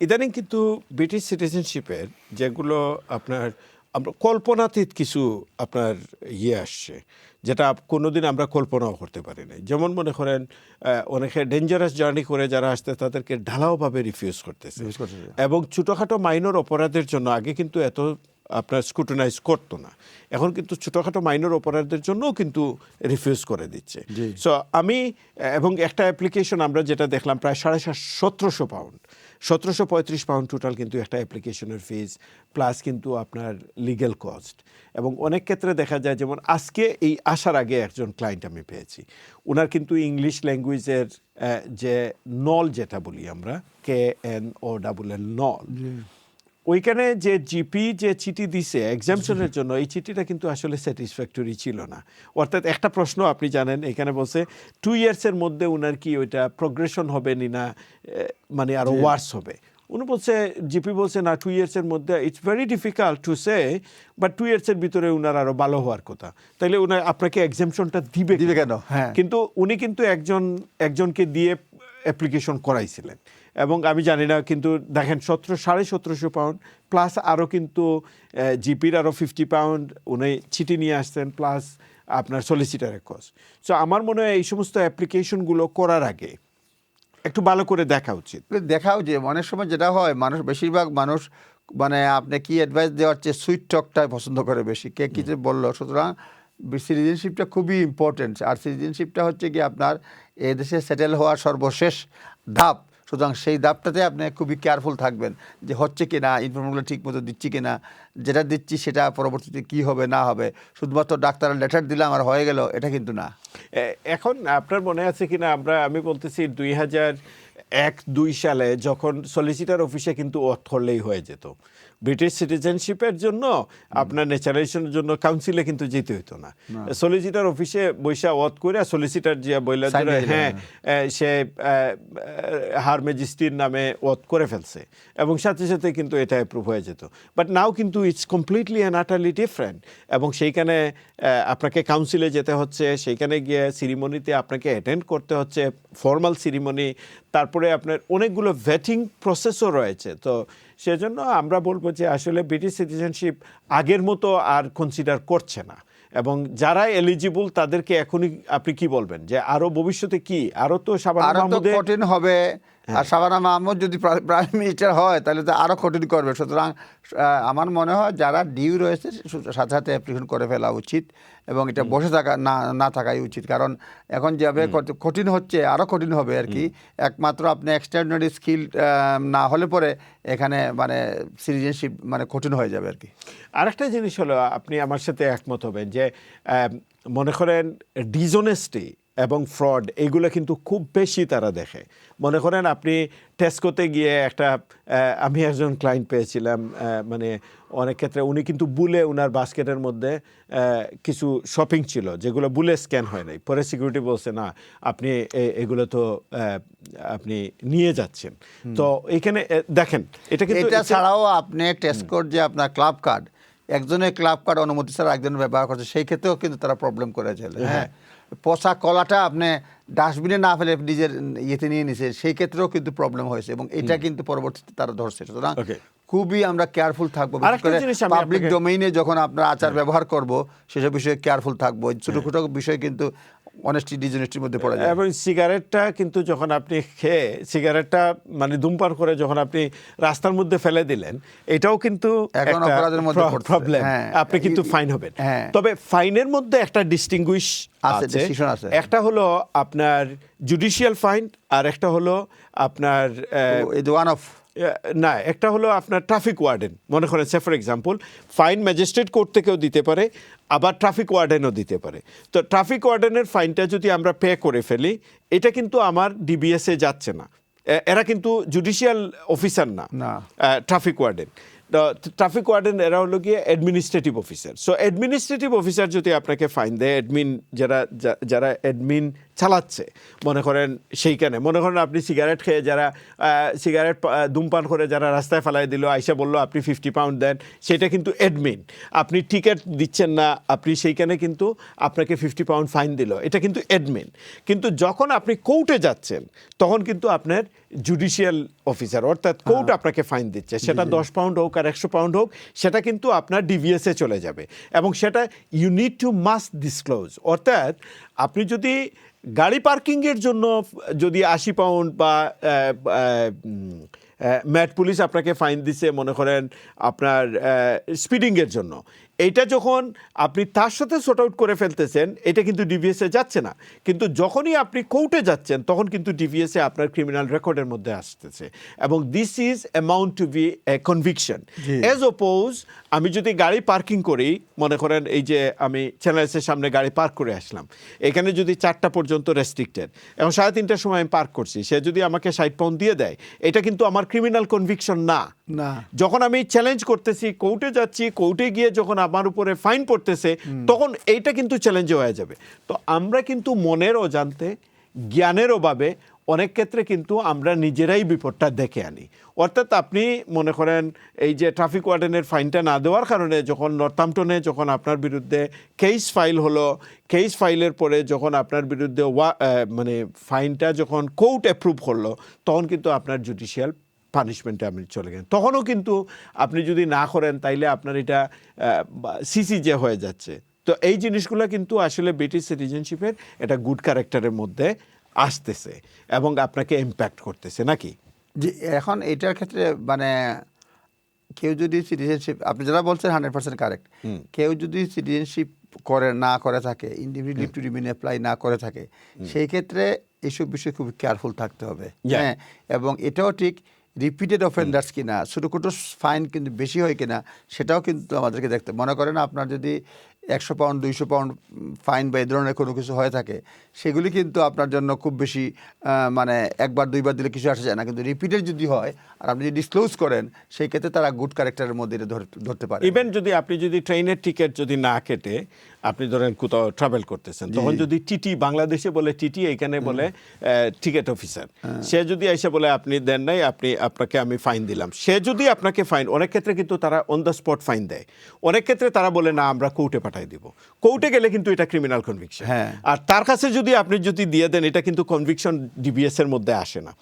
ইদানিং কিন্তু ব্রিটিশ সিটিজেনশিপের যেগুলো আপনার আমরা কল্পনাতীত কিছু আপনার আসছে, যেটা কোনোদিন আমরা কল্পনাও করতে পারি না। যেমন মনে করেন অনেকে ডেঞ্জারাস জার্নি করে যারা আসতে তাদেরকে ঢালাওভাবে রিফিউজ করতেছে, এবং ছোটোখাটো মাইনর অপরাধের জন্য আগে কিন্তু এত আপনার স্ক্রুটিনাইজ করতো না, এখন কিন্তু ছোটোখাটো মাইনর অপরাধের জন্যও কিন্তু রিফিউজ করে দিচ্ছে। সো আমি এবং একটা অ্যাপ্লিকেশন আমরা যেটা দেখলাম প্রায় 1750 পাউন্ড, 1735 পাউন্ড টোটাল কিন্তু একটা অ্যাপ্লিকেশনের ফিজ প্লাস কিন্তু আপনার লিগ্যাল কস্ট। এবং অনেক ক্ষেত্রে দেখা যায়, যেমন আজকে এই আসার আগে একজন ক্লায়েন্ট আমি পেয়েছি, ওনার কিন্তু ইংলিশ ল্যাঙ্গুয়েজের যে নল যেটা বলি আমরা KNOLL নল, ওইখানে যে জিপি যে চিঠি দিছে এক্সামশনের জন্য, এই চিঠিটা কিন্তু আসলে স্যাটিসফ্যাক্টরি ছিল না। অর্থাৎ একটা প্রশ্ন আপনি জানেন, এখানে বলছে 2 ইয়ার্সের মধ্যে ওনার কি ওইটা প্রোগ্রেশন হবে নি না, মানে আরো ওয়ার্স হবে। উনি বলছে, জিপি বলছে না 2 ইয়ার্সের মধ্যে it's very difficult to say, but 2 ইয়ার্সের ভিতরে উনার আরো ভালো হওয়ার কথা। তাইলে উনার আপনাকে এক্সামশনটা দিবে কেন? হ্যাঁ, কিন্তু উনি কিন্তু একজনকে দিয়ে অ্যাপ্লিকেশন করাইছিলেন। এবং আমি জানি না, কিন্তু দেখেন 1750 পাউন্ড প্লাস আরও কিন্তু জিপির আরও 50 পাউন্ড উনি চিঠি নিয়ে আসতেন, প্লাস আপনার সলিসিটারের কস্ট। সো আমার মনে হয় এই সমস্ত অ্যাপ্লিকেশনগুলো করার আগে একটু ভালো করে দেখা উচিত। দেখাও যে অনেক সময় যেটা হয়, বেশিরভাগ মানুষ মানে আপনি কি অ্যাডভাইস দেওয়ার চেয়ে সুইট টকটাই পছন্দ করে বেশি, কে কী যে বললো। সুতরাং সিটিজেনশিপটা খুবই ইম্পর্টেন্ট, আর সিটিজেনশিপটা হচ্ছে কি আপনার এদেশে সেটেল হওয়ার সর্বশেষ ধাপ। সুতরাং সেই ধাপটাতে আপনি খুবই কেয়ারফুল থাকবেন যে হচ্ছে কি না, ইনফরমেশনগুলো ঠিক মতো দিচ্ছি কি না, যেটা দিচ্ছি সেটা পরবর্তীতে কি হবে না হবে, শুধুমাত্র ডাক্তারের লেটার দিলাম আর হয়ে গেল, এটা কিন্তু না। এখন আপনার মনে আছে কিনা, আমি বলতেছি 2001-2 সালে যখন সলিসিটার অফিসে কিন্তু ওয়াথ করলেই হয়ে যেত। ব্রিটিশ সিটিজেনশিপের জন্য আপনার ন্যাচারাইজেশনের জন্য কাউন্সিলে কিন্তু যেতে হইতো না, সলিসিটার অফিসে বৈশা ওয়াথ করে সলিসিটার যে বইলা হ্যাঁ সে হার ম্যাজিস্ট্রির নামে ওয়াথ করে ফেলছে, এবং সাথে সাথে কিন্তু এটা অ্যাপ্রুভ হয়ে যেত। বাট নাও কিন্তু ইটস কমপ্লিটলি অ্যান্ড আটারলি ডিফারেন্ট, এবং সেইখানে আপনাকে কাউন্সিলে যেতে হচ্ছে, সেইখানে গিয়ে সিরিমনিতে আপনাকে অ্যাটেন্ড করতে হচ্ছে, ফর্মাল সিরিমনি, তারপরে আপনার অনেকগুলো ভেটিং প্রসেসও রয়েছে। তো সেজন্য আমরা বলবো যে আসলে ব্রিটিশ সিটিজেনশিপ আগের মতো আর কনসিডার করছে না, এবং যারা এলিজিবল তাদেরকে এখনই আপনি কি বলবেন যে আরো ভবিষ্যতে কি আরো তো কঠিন হবে। আর শাবানা মাহমুদ যদি প্রাইম মিনিস্টার হয় তাহলে তো আরও কঠিন করবে। সুতরাং আমার মনে হয় যারা ডিউ রয়েছে সাথে সাথে অ্যাপ্লিকেশন করে ফেলা উচিত, এবং এটা বসে থাকা না থাকাই উচিত। কারণ এখন যেভাবে কঠিন হচ্ছে আরও কঠিন হবে আর কি। একমাত্র আপনি এক্সট্রাঅর্ডিনারি স্কিল না হলে পরে এখানে মানে সিটিজেনশিপ মানে কঠিন হয়ে যাবে আর কি। আরেকটা জিনিস হলো, আপনি আমার সাথে একমত হবেন যে মনে করেন ডিসঅনেস্টি এবং ফ্রড এইগুলো কিন্তু খুব বেশি তারা দেখে। মনে করেন আপনি টেস্কোতে গিয়ে আমি একজন ক্লায়েন্ট পেয়েছিলাম, মানে অনেক ক্ষেত্রে উনি কিন্তু বুলে ওনার বাস্কেটের মধ্যে কিছু শপিং ছিল যেগুলো বুলে স্ক্যান হয় নাই, পরে সিকিউরিটি বলছে না আপনি এগুলো তো আপনি নিয়ে যাচ্ছেন। তো এইখানে দেখেন এটা ছাড়াও আপনি টেস্কোর যে আপনার ক্লাব কার্ড, একজনের ক্লাব কার্ড অনুমতি ছাড়া একজনের ব্যবহার করছে, সেই ক্ষেত্রেও কিন্তু তারা প্রবলেম করেছে। হ্যাঁ, পচা কলাটা আপনি ডাস্টবিনে না ফেলে নিজের ইয়েতে নিয়ে নিছে, সেই ক্ষেত্রেও কিন্তু প্রবলেম হয়েছে, এবং এটা কিন্তু পরবর্তীতে তারা ধরছে। সুতরাং খুবই আমরা কেয়ারফুল থাকবো, বিশেষ করে পাবলিক ডোমেইনে যখন আপনার আচার ব্যবহার করব সেসব বিষয়ে কেয়ারফুল থাকবো। ছোটো বিষয় কিন্তু অনেস্টি ডিসঅনেস্টির মধ্যে পড়ে যায়। এবং সিগারেটটা কিন্তু যখন আপনি খেয়ে সিগারেটটা মানে ধূমপান করে যখন আপনি রাস্তার মধ্যে ফেলে দিলেন, এটাও কিন্তু এখন অপরাধের মধ্যে প্রবলেম, আপনি কিন্তু ফাইন হবেন। তবে ফাইনের মধ্যে একটা ডিস্টিংগুইশ আছে, একটা হলো আপনার জুডিশিয়াল ফাইন, আর একটা হলো আপনার একটা হলো আপনার ট্রাফিক ওয়ার্ডেন। মনে করেন for example fine magistrate court থেকেও দিতে পারে, আবার ট্রাফিক ওয়ার্ডেনও দিতে পারে। তো ট্রাফিক ওয়ার্ডেনের ফাইনটা যদি আমরা পে করে ফেলি, এটা কিন্তু আমার ডিবিএসে যাচ্ছে না, এরা কিন্তু জুডিশিয়াল অফিসার না ট্রাফিক ওয়ার্ডেন। ট্রাফিক ওয়ার্ডেন এরা হলো গিয়ে administrative officer. So administrative officer যদি আপনাকে ফাইন দেয়, যারা অ্যাডমিন চালাচ্ছে, মনে করেন সেইখানে মনে করেন আপনি সিগারেট খেয়ে যারা সিগারেট ধূমপান করে যারা রাস্তায় ফেলাই দিল, আইসা বললো আপনি 50 পাউন্ড দেন, সেটা কিন্তু অ্যাডমিন। আপনি টিকিট দিচ্ছেন না, আপনি সেইখানে কিন্তু আপনাকে 50 পাউন্ড ফাইন দিল, এটা কিন্তু অ্যাডমিন। কিন্তু যখন আপনি কোর্টে যাচ্ছেন তখন কিন্তু আপনার জুডিশিয়াল অফিসার অর্থাৎ কোর্ট আপনাকে ফাইন দিচ্ছে, সেটা 10 পাউন্ড হোক আর 100 পাউন্ড হোক, সেটা কিন্তু আপনার ডিভিএসে চলে যাবে এবং সেটা you need to must disclose. অর্থাৎ আপনি যদি গাড়ি পার্কিংয়ের জন্য যদি 80 পাউন্ড বা ম্যাট পুলিশ আপনাকে ফাইন দিছে মনে করেন আপনার স্পিডিংয়ের জন্য, এইটা যখন আপনি তার সাথে শর্ট আউট করে ফেলতেছেন, এটা কিন্তু ডিভিএসে যাচ্ছে না। কিন্তু যখনই আপনি কোর্টে যাচ্ছেন তখন কিন্তু ডিভিএসে আপনার ক্রিমিনাল রেকর্ডের মধ্যে আসতেছে এবং this is amount to be a conviction. As oppose আমি যদি গাড়ি পার্কিং করি, মনে করেন এই যে আমি চ্যানেলসের সামনে গাড়ি পার্ক করে আসলাম, এখানে যদি 4টা পর্যন্ত রেস্ট্রিক্টেড এবং 3:30টার সময় আমি পার্ক করছি, সে যদি আমাকে 60 পাউন্ড দিয়ে দেয়, এটা কিন্তু আমার ক্রিমিনাল কনভিকশন না। যখন আমি চ্যালেঞ্জ করতেছি, কোর্টে যাচ্ছি, কোর্টে গিয়ে যখন আমার উপরে ফাইন পড়তেছে, তখন এইটা কিন্তু চ্যালেঞ্জ হয়ে যাবে। তো আমরা কিন্তু মনের অজান্তে, জ্ঞানের অভাবে অনেক ক্ষেত্রে কিন্তু আমরা নিজেরাই বিপদটা দেখে আনি। অর্থাৎ আপনি মনে করেন এই যে ট্রাফিক ওয়ার্ডেনের ফাইনটা না দেওয়ার কারণে যখন নর্থাম্পটনে যখন আপনার বিরুদ্ধে কেস ফাইল হলো, কেস ফাইলের পরে যখন আপনার বিরুদ্ধে মানে ফাইনটা যখন কোর্ট অ্যাপ্রুভ করলো, তখন কিন্তু আপনার জুডিশিয়াল পানিশমেন্টে আপনি চলে গেলেন। তখনও কিন্তু আপনি যদি না করেন তাইলে আপনার এটা সিসিজে হয়ে যাচ্ছে। তো এই জিনিসগুলো কিন্তু আসলে ব্রিটিশ সিটিজেনশিপের এটা গুড ক্যারেক্টারের মধ্যে আসতেছে এবং আপনাকে ইম্প্যাক্ট করতেছে নাকি? যে এখন এটার ক্ষেত্রে মানে কেউ যদি সিটিজেনশিপ, আপনি যারা বলছেন 100% কারেক্ট, কেউ যদি সিটিজেনশিপ না করে থাকে, individual leave to remain apply না করে থাকে, সেই ক্ষেত্রে এইসব বিষয়ে খুব কেয়ারফুল থাকতে হবে। হ্যাঁ, এবং এটাও ঠিক রিপিটেড অফেন্ডার্স কিনা, ছোটো ফাইন কিন্তু বেশি হয় কিনা, সেটাও কিন্তু আমাদেরকে দেখতে। মনে করেন আপনার যদি 100 পাউন্ড 200 পাউন্ড ফাইন বা এই ধরনের কোনো কিছু হয়ে থাকে, সেগুলি কিন্তু আপনার জন্য খুব বেশি মানে একবার দুইবার দিলে কিছু আসা যায় না। কিন্তু রিপিটেড যদি হয় আর আপনি যদি ডিসক্লোজ করেন, সেই ক্ষেত্রে তারা গুড ক্যারেক্টারের মধ্যে এটা ধরতে পারে। ইভেন যদি আপনি যদি ট্রেনের টিকিট যদি না কেটে আপনি ধরেন কোথাও ট্রাভেল করতেছেন, তখন যদি টিটি, বাংলাদেশে বলে টিটি, এখানে বলে টিকিট অফিসার, সে যদি এসে বলে আপনি দেন নাই, আপনাকে আমি ফাইন দিলাম, সে যদি আপনাকে ফাইন, অনেক ক্ষেত্রে কিন্তু তারা অন দ্য স্পট ফাইন দেয়, অনেক ক্ষেত্রে তারা বলে না আমরা কোর্টে পাঠাই দিব। কোর্টে গেলে কিন্তু এটা ক্রিমিনাল কনভিকশন। আর তার কাছে যদি আপনি যদি দিয়ে দেন, এটা কিন্তু কনভিকশন ডিবিএস এর মধ্যে আসে না।